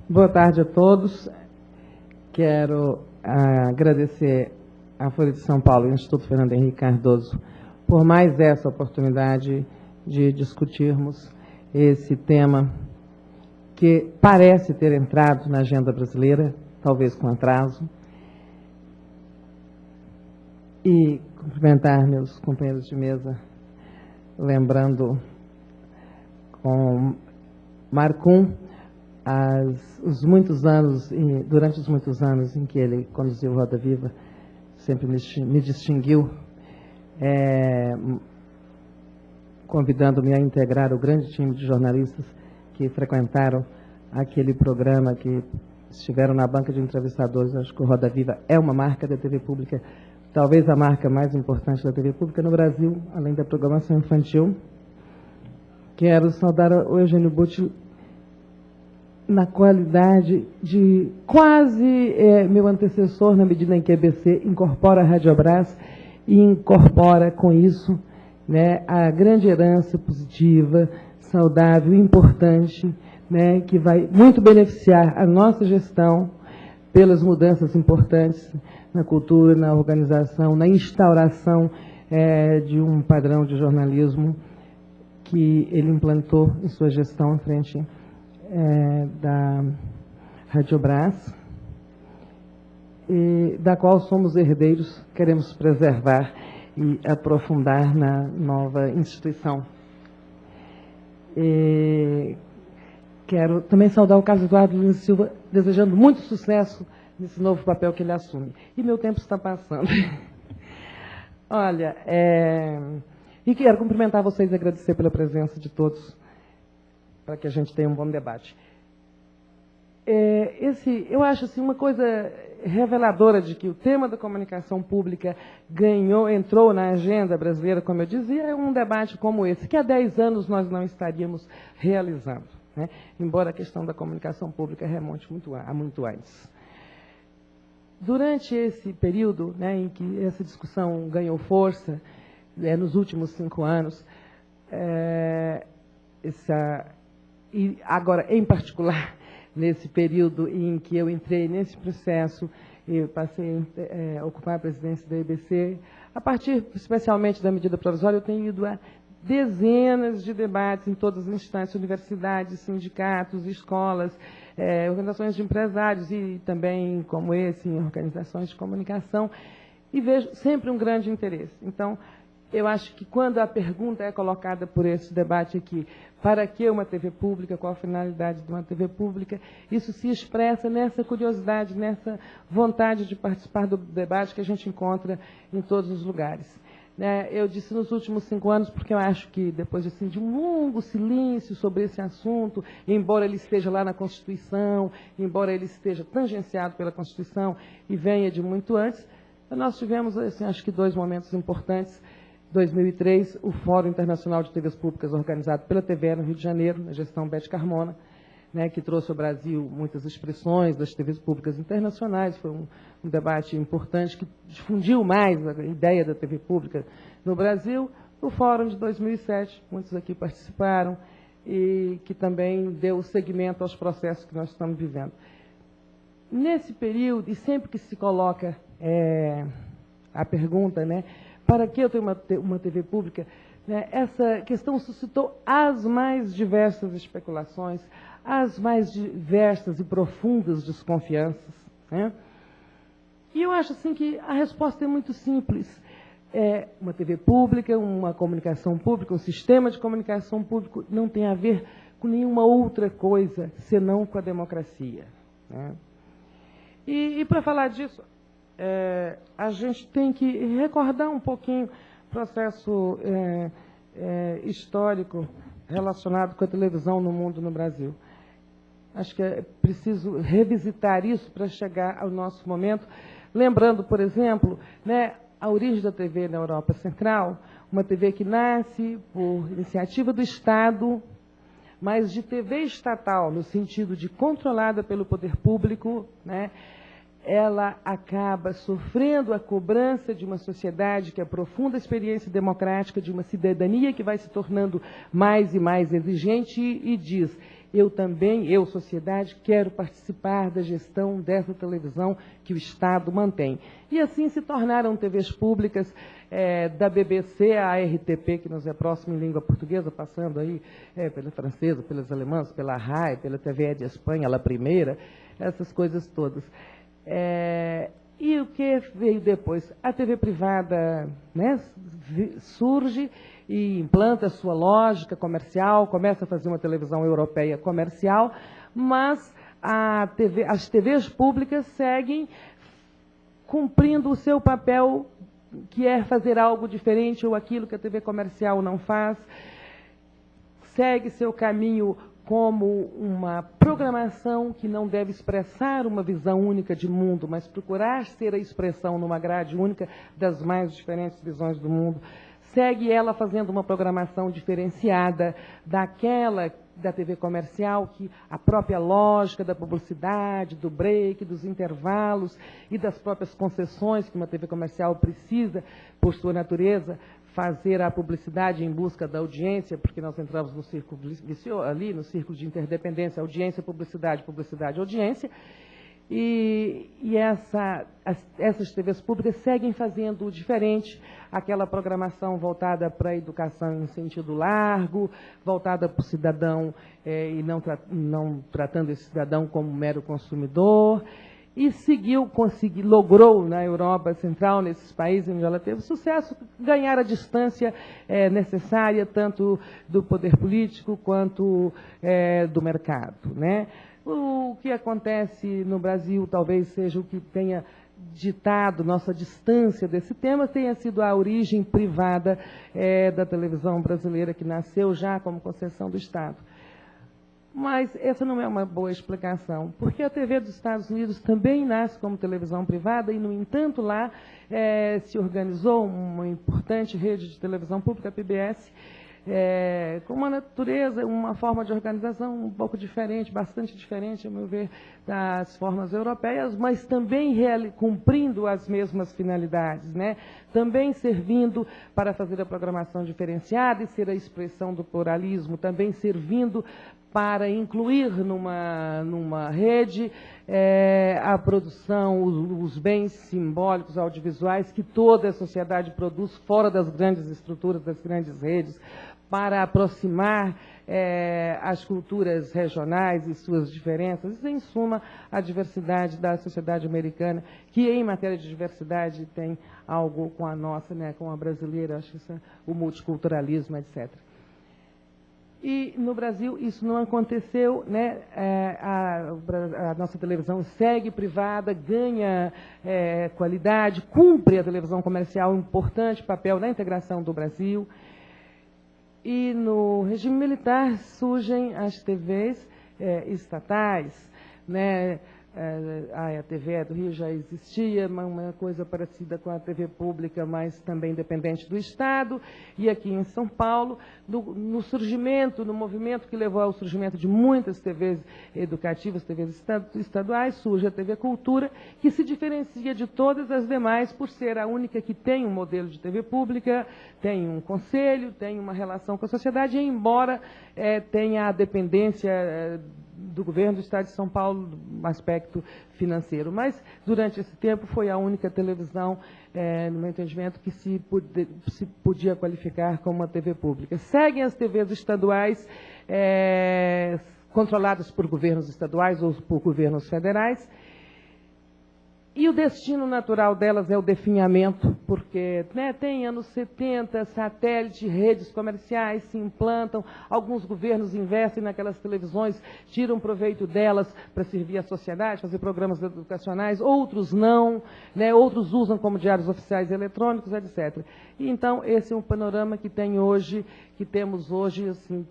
Boa tarde a todos. Quero agradecer à Folha de São Paulo e ao Instituto Fernando Henrique Cardoso por mais essa oportunidade de discutirmos esse tema que parece ter entrado na agenda brasileira, talvez com atraso. E cumprimentar meus companheiros de mesa, lembrando com Marcum os muitos anos, durante os muitos anos em que ele conduziu Roda Viva, sempre me distinguiu, convidando-me a integrar o grande time de jornalistas que frequentaram aquele programa, que estiveram na banca de entrevistadores. Acho que o Roda Viva é uma marca da TV Pública, talvez a marca mais importante da TV Pública no Brasil, além da programação infantil. Quero saudar o Eugênio Butti na qualidade de quase meu antecessor, na medida em que a EBC incorpora a Radiobras e incorpora com isso, né, a grande herança positiva, saudável, importante, né, que vai muito beneficiar a nossa gestão pelas mudanças importantes na cultura, na organização, na instauração de um padrão de jornalismo que ele implantou em sua gestão à frente da Radiobras, da qual somos herdeiros, queremos preservar e aprofundar na nova instituição. Quero também saudar o Carlos Eduardo Lins Silva, desejando muito sucesso nesse novo papel que ele assume. E meu tempo está passando. Olha, e quero cumprimentar vocês e agradecer pela presença de todos, para que a gente tenha um bom debate. Eu acho assim, uma coisa reveladora de que o tema da comunicação pública entrou na agenda brasileira, como eu dizia, é um debate como esse, que há 10 anos nós não estaríamos realizando, né? Embora a questão da comunicação pública remonte muito antes. Durante esse período, né, em que essa discussão ganhou força, nos últimos 5 anos, e agora, em particular, nesse período em que eu entrei nesse processo, eu passei a ocupar a presidência da EBC, a partir, especialmente, da medida provisória, eu tenho ido a dezenas de debates em todas as instâncias, universidades, sindicatos, escolas, organizações de empresários e também, como esse, em organizações de comunicação, e vejo sempre um grande interesse. Então, eu acho que quando a pergunta é colocada por esse debate aqui, para que uma TV pública, qual a finalidade de uma TV pública, isso se expressa nessa curiosidade, nessa vontade de participar do debate que a gente encontra em todos os lugares. Eu disse nos últimos 5 anos, porque eu acho que depois assim, de um longo silêncio sobre esse assunto, embora ele esteja lá na Constituição, embora ele esteja tangenciado pela Constituição e venha de muito antes, nós tivemos, assim, acho que 2 momentos importantes. 2003, o Fórum Internacional de TVs Públicas, organizado pela TVE no Rio de Janeiro, na gestão Beth Carmona, né, que trouxe ao Brasil muitas expressões das TVs públicas internacionais. Foi um debate importante que difundiu mais a ideia da TV pública no Brasil. O Fórum de 2007, muitos aqui participaram, e que também deu seguimento aos processos que nós estamos vivendo. Nesse período, e sempre que se coloca a pergunta, né, para que eu tenho uma TV pública, né, essa questão suscitou as mais diversas especulações, as mais diversas e profundas desconfianças, né? E eu acho assim que a resposta é muito simples. Uma TV pública, uma comunicação pública, um sistema de comunicação público não tem a ver com nenhuma outra coisa senão com a democracia, né? E para falar disso, a gente tem que recordar um pouquinho o processo histórico relacionado com a televisão no mundo, no Brasil. Acho que é preciso revisitar isso para chegar ao nosso momento, lembrando, por exemplo, né, a origem da TV na Europa Central, uma TV que nasce por iniciativa do Estado, mas de TV estatal, no sentido de controlada pelo poder público, né? Ela acaba sofrendo a cobrança de uma sociedade que aprofunda a experiência democrática, de uma cidadania que vai se tornando mais e mais exigente e diz: eu também, sociedade, quero participar da gestão dessa televisão que o Estado mantém. E assim se tornaram TVs públicas, da BBC à RTP, que nos é próxima em língua portuguesa, passando aí pela francesa, pelas alemãs, pela RAI, pela TVE de Espanha, a primeira, essas coisas todas. E o que veio depois? A TV privada, né, surge e implanta sua lógica comercial, começa a fazer uma televisão europeia comercial, mas as TVs públicas seguem cumprindo o seu papel, que é fazer algo diferente ou aquilo que a TV comercial não faz, segue seu caminho como uma programação que não deve expressar uma visão única de mundo, mas procurar ser a expressão numa grade única das mais diferentes visões do mundo. Segue ela fazendo uma programação diferenciada daquela da TV comercial, que a própria lógica da publicidade, do break, dos intervalos e das próprias concessões que uma TV comercial precisa, por sua natureza, fazer a publicidade em busca da audiência, porque nós entramos no círculo ali, no círculo de interdependência, audiência, publicidade, publicidade, audiência, e essas TVs públicas seguem fazendo diferente, aquela programação voltada para a educação em sentido largo, voltada para o cidadão e não tratando esse cidadão como mero consumidor, e logrou na Europa Central, nesses países onde ela teve sucesso, ganhar a distância necessária, tanto do poder político quanto do mercado, né? O que acontece no Brasil talvez seja o que tenha ditado nossa distância desse tema, tenha sido a origem privada da televisão brasileira, que nasceu já como concessão do Estado. Mas essa não é uma boa explicação, porque a TV dos Estados Unidos também nasce como televisão privada e, no entanto, lá se organizou uma importante rede de televisão pública, a PBS, com uma natureza, uma forma de organização um pouco diferente, bastante diferente, a meu ver, das formas europeias, mas também cumprindo as mesmas finalidades, né? Também servindo para fazer a programação diferenciada e ser a expressão do pluralismo, também servindo para incluir numa rede a produção, os bens simbólicos audiovisuais que toda a sociedade produz fora das grandes estruturas, das grandes redes, para aproximar as culturas regionais e suas diferenças, e, em suma, a diversidade da sociedade americana, que, em matéria de diversidade, tem algo com a nossa, né, com a brasileira, acho que isso é o multiculturalismo, etc. E, no Brasil, isso não aconteceu, né? A nossa televisão segue privada, ganha qualidade, cumpre a televisão comercial um importante papel na integração do Brasil. E no regime militar surgem as TVs estatais, né? A TV do Rio já existia, uma coisa parecida com a TV pública, mas também dependente do Estado. E aqui em São Paulo, no surgimento, no movimento que levou ao surgimento de muitas TVs educativas, TVs estaduais, surge a TV Cultura, que se diferencia de todas as demais por ser a única que tem um modelo de TV pública, tem um conselho, tem uma relação com a sociedade, embora tenha a dependência do governo do Estado de São Paulo, no aspecto financeiro. Mas, durante esse tempo, foi a única televisão, no meu entendimento, que se podia qualificar como uma TV pública. Seguem as TVs estaduais, controladas por governos estaduais ou por governos federais, e o destino natural delas é o definhamento, porque, né, tem anos 70, satélite, redes comerciais se implantam, alguns governos investem naquelas televisões, tiram proveito delas para servir a sociedade, fazer programas educacionais, outros não, né, outros usam como diários oficiais eletrônicos, etc. E, então, esse é um panorama que temos hoje, assim,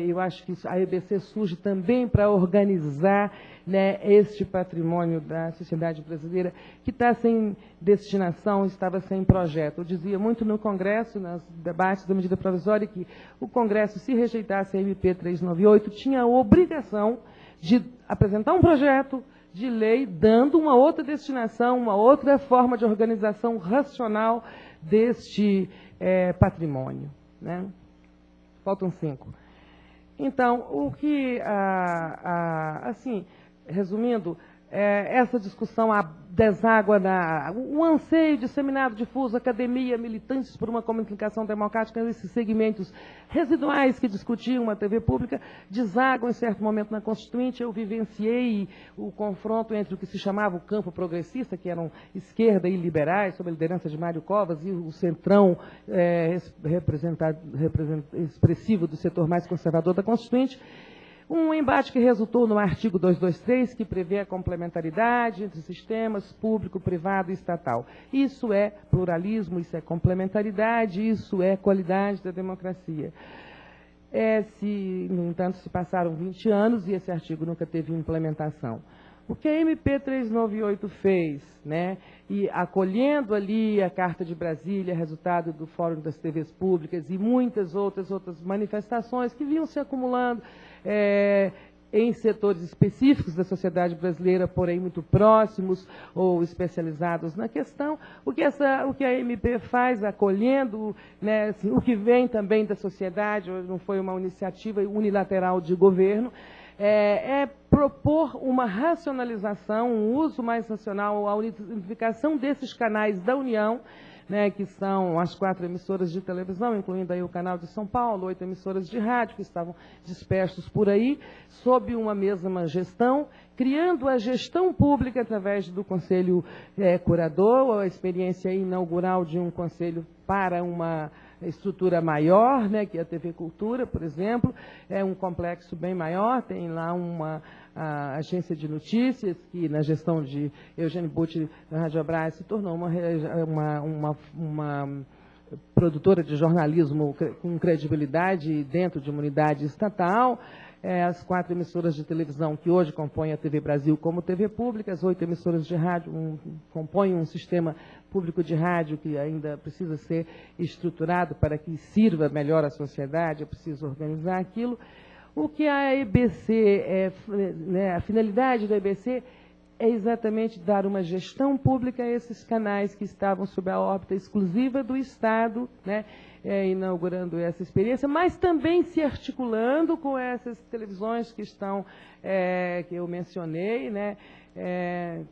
eu acho que a EBC surge também para organizar, né, este patrimônio da sociedade brasileira, que está sem destinação, estava sem projeto. Eu dizia muito no Congresso, nos debates da medida provisória, que o Congresso, se rejeitasse a MP 398, tinha a obrigação de apresentar um projeto de lei dando uma outra destinação, uma outra forma de organização racional deste patrimônio, né? Faltam 5. Então, o que, assim, resumindo, essa discussão deságua o anseio de seminário difuso, academia, militantes por uma comunicação democrática, esses segmentos residuais que discutiam uma TV pública, deságua em certo momento na Constituinte. Eu vivenciei o confronto entre o que se chamava o campo progressista, que eram esquerda e liberais, sob a liderança de Mário Covas, e o centrão expressivo do setor mais conservador da Constituinte. Um embate que resultou no artigo 223, que prevê a complementaridade entre sistemas público, privado e estatal. Isso é pluralismo, isso é complementaridade, isso é qualidade da democracia. No entanto, se passaram 20 anos e esse artigo nunca teve implementação. O que a MP 398 fez, né, e acolhendo ali a Carta de Brasília, resultado do Fórum das TVs Públicas e muitas outras manifestações que vinham se acumulando em setores específicos da sociedade brasileira, porém muito próximos ou especializados na questão, o que a MP faz, acolhendo, né, assim, o que vem também da sociedade, não foi uma iniciativa unilateral de governo, propor uma racionalização, um uso mais racional, a unificação desses canais da União, né, que são as 4 emissoras de televisão, incluindo aí o canal de São Paulo, 8 emissoras de rádio que estavam dispersos por aí, sob uma mesma gestão, criando a gestão pública através do Conselho Curador, a experiência inaugural de um conselho para uma estrutura maior, né, que é a TV Cultura, por exemplo, é um complexo bem maior, tem lá a agência de notícias, que na gestão de Eugênio Butti da Radiobras se tornou uma produtora de jornalismo com credibilidade dentro de uma unidade estatal. As 4 emissoras de televisão que hoje compõem a TV Brasil como TV pública, as 8 emissoras de rádio compõem um sistema público de rádio que ainda precisa ser estruturado para que sirva melhor à sociedade, é preciso organizar aquilo. O que a EBC, a finalidade da EBC é exatamente dar uma gestão pública a esses canais que estavam sob a órbita exclusiva do Estado, né, inaugurando essa experiência, mas também se articulando com essas televisões que estão, que eu mencionei, né.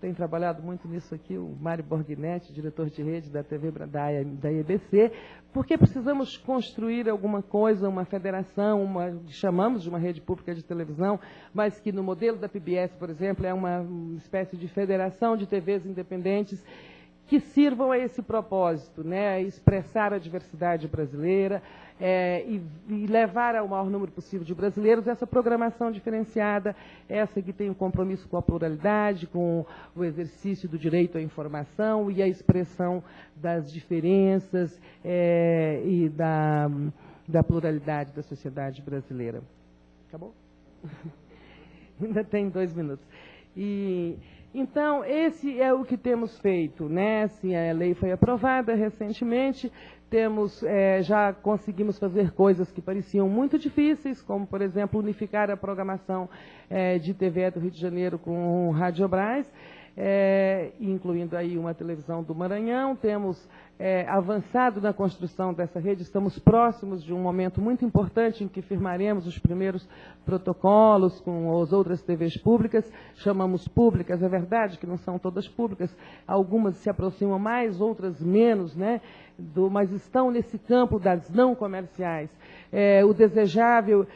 Tem trabalhado muito nisso aqui o Mário Borghinetti, diretor de rede da TV da EBC, porque precisamos construir alguma coisa, uma federação, que chamamos de uma rede pública de televisão, mas que no modelo da PBS, por exemplo, é uma espécie de federação de TVs independentes que sirvam a esse propósito, né, expressar a diversidade brasileira e levar ao maior número possível de brasileiros essa programação diferenciada, essa que tem um compromisso com a pluralidade, com o exercício do direito à informação e a expressão das diferenças e da pluralidade da sociedade brasileira. Acabou? Ainda tem 2 minutos. Então, esse é o que temos feito, né? Assim, a lei foi aprovada recentemente, já conseguimos fazer coisas que pareciam muito difíceis, como, por exemplo, unificar a programação de TV do Rio de Janeiro com o Radiobras, incluindo aí uma televisão do Maranhão. Temos avançado na construção dessa rede, estamos próximos de um momento muito importante em que firmaremos os primeiros protocolos com as outras TVs públicas, chamamos públicas, é verdade que não são todas públicas, algumas se aproximam mais, outras menos, né, mas estão nesse campo das não comerciais. O desejável,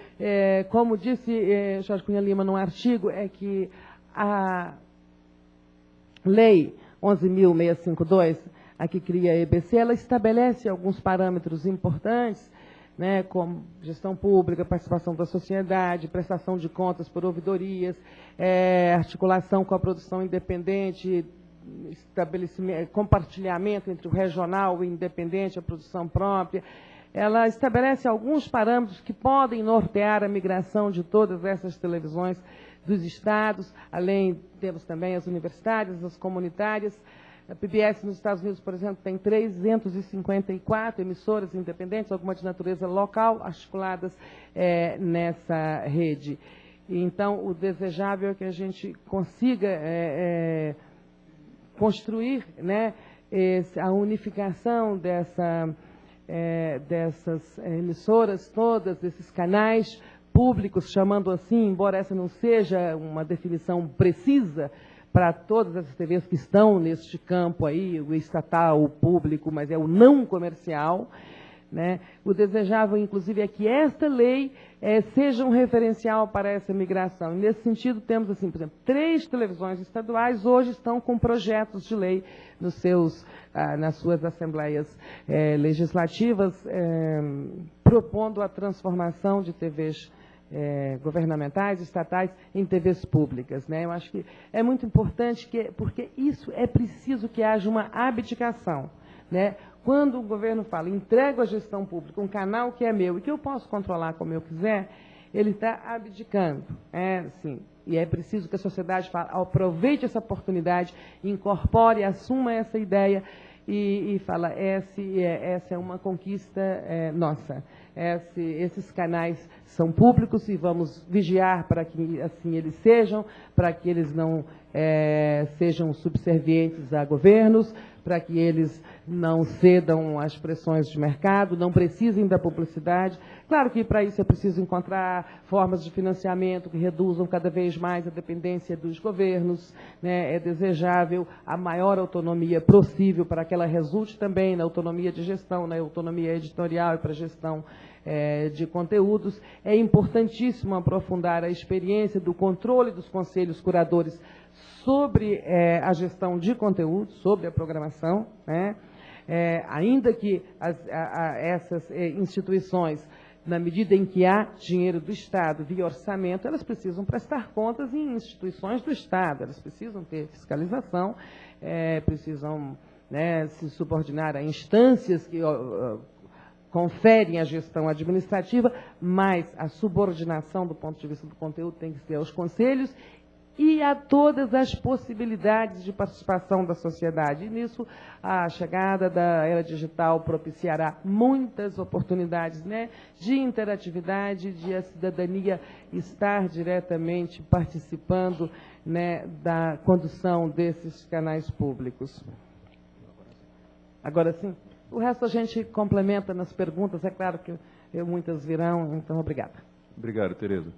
como disse Jorge Cunha Lima num artigo, é que a Lei 11.652, a que cria a EBC, ela estabelece alguns parâmetros importantes, né, como gestão pública, participação da sociedade, prestação de contas por ouvidorias, articulação com a produção independente, estabelecimento, compartilhamento entre o regional e o independente, a produção própria. Ela estabelece alguns parâmetros que podem nortear a migração de todas essas televisões dos estados, além, temos também as universitárias, as comunitárias. A PBS nos Estados Unidos, por exemplo, tem 354 emissoras independentes, algumas de natureza local, articuladas nessa rede. Então, o desejável é que a gente consiga construir, né, a unificação dessas emissoras todas, desses canais, públicos, chamando assim, embora essa não seja uma definição precisa para todas as TVs que estão neste campo aí, o estatal, o público, mas é o não comercial, né? O desejável, inclusive, é que esta lei seja um referencial para essa migração. E, nesse sentido, temos, assim, por exemplo, 3 televisões estaduais hoje estão com projetos de lei nas suas assembleias legislativas, propondo a transformação de TVs governamentais, estatais, em TVs públicas, né? Eu acho que é muito importante, porque isso é preciso que haja uma abdicação, né? Quando o governo fala, entrego à gestão pública um canal que é meu e que eu posso controlar como eu quiser, ele está abdicando. Sim. E é preciso que a sociedade aproveite essa oportunidade, incorpore, assuma essa ideia e fala, essa é uma conquista nossa. Esses canais são públicos e vamos vigiar para que assim eles sejam, para que eles não sejam subservientes a governos, para que eles não cedam às pressões de mercado, não precisem da publicidade. Claro que para isso é preciso encontrar formas de financiamento que reduzam cada vez mais a dependência dos governos, né? É desejável a maior autonomia possível para que ela resulte também na autonomia de gestão, na autonomia editorial e para a gestão de conteúdos. É importantíssimo aprofundar a experiência do controle dos conselhos curadores sobre a gestão de conteúdo, sobre a programação, né? Ainda que essas instituições, na medida em que há dinheiro do Estado via orçamento, elas precisam prestar contas em instituições do Estado, elas precisam ter fiscalização, precisam, né, se subordinar a instâncias que conferem a gestão administrativa, mas a subordinação do ponto de vista do conteúdo tem que ser aos conselhos e a todas as possibilidades de participação da sociedade. E nisso, a chegada da era digital propiciará muitas oportunidades, né, de interatividade, de a cidadania estar diretamente participando, né, da condução desses canais públicos. Agora sim, o resto a gente complementa nas perguntas, é claro que muitas virão, então obrigada. Obrigado, Tereza.